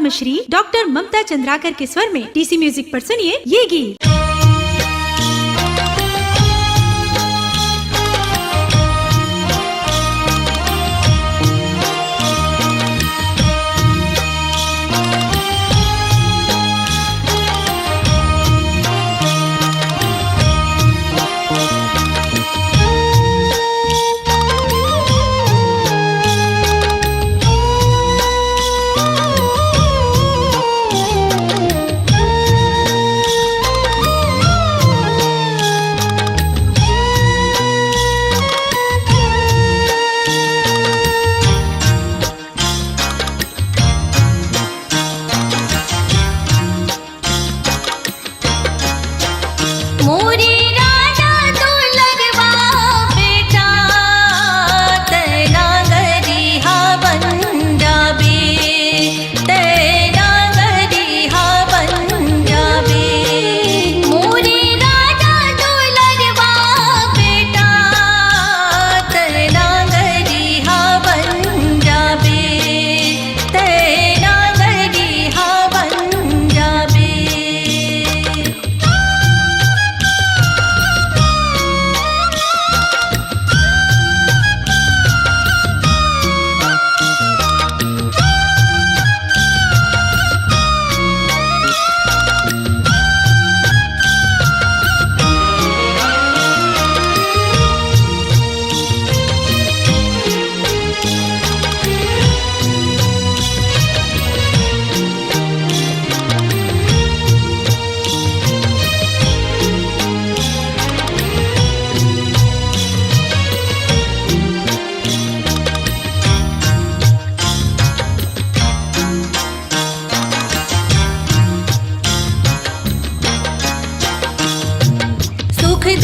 Padmashri doctor Mamta Chandrakar के स्वर में टीसी म्यूजिक पर सुनिए ये गीत।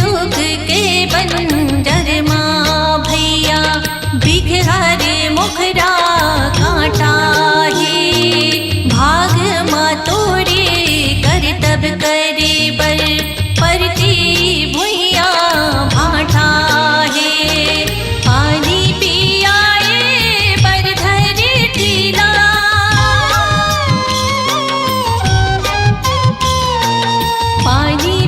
दुख के बंजर माँ भैया बिखरे मुखरा कांटा है भाग माँ तोरे कर तब करे बर परती भुइया भाटा है पानी पियाए बर धर टीला पानी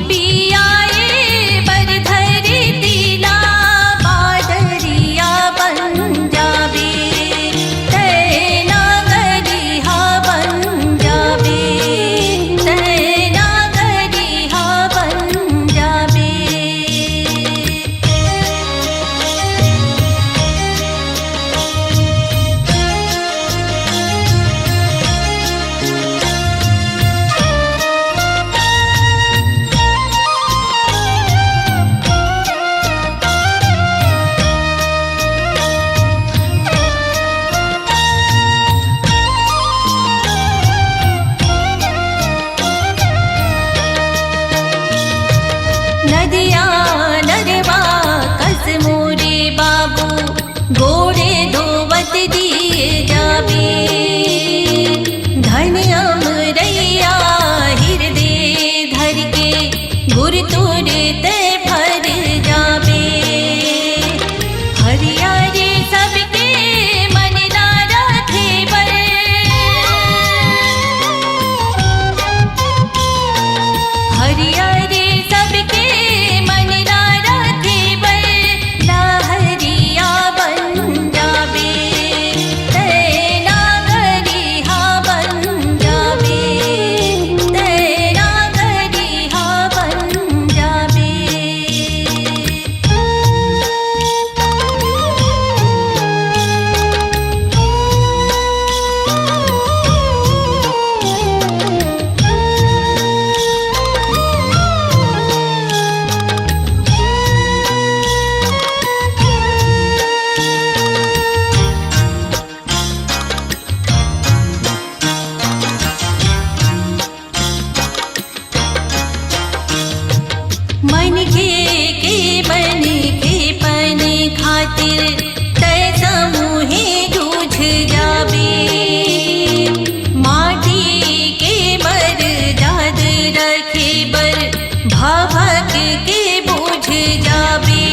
नदिया नरवा कस मोरे बाबू गोरे धोवत दिए जाबे धन अमरैया हृदय धर के गुर तोरे ते भर जाबे हरियारे सबके मन ना रखे बर हरियारे सबके मन के बन के पन खातिर तय समूहे जूझ जाबे माटी के बर दाद रखे बर भावक के बूझ जाबे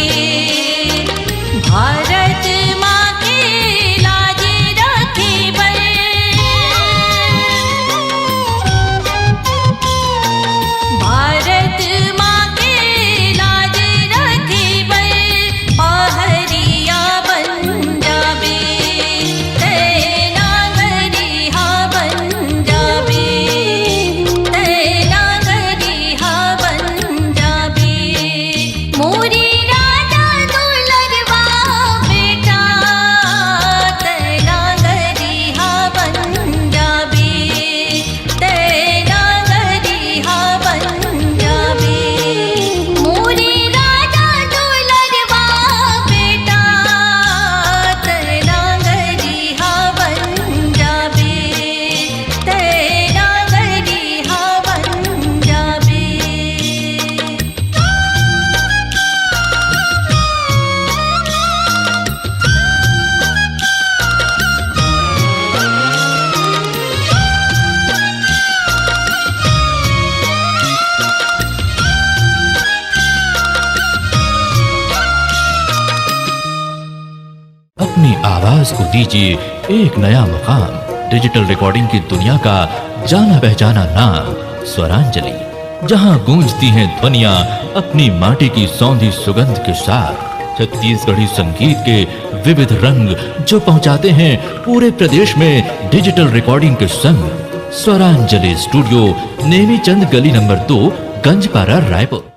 भारत माँ के लाज रखे बर आवाज को दीजिए एक नया मुकाम। डिजिटल रिकॉर्डिंग की दुनिया का जाना पहचाना नाम स्वरांजलि, जहां गूंजती हैं ध्वनियां अपनी माटी की सौंधी सुगंध के साथ। छत्तीसगढ़ी संगीत के विविध रंग जो पहुंचाते हैं पूरे प्रदेश में डिजिटल रिकॉर्डिंग के संग। स्वरांजलि स्टूडियो, नेमीचंद गली नंबर 2, गंजपारा, रायपुर।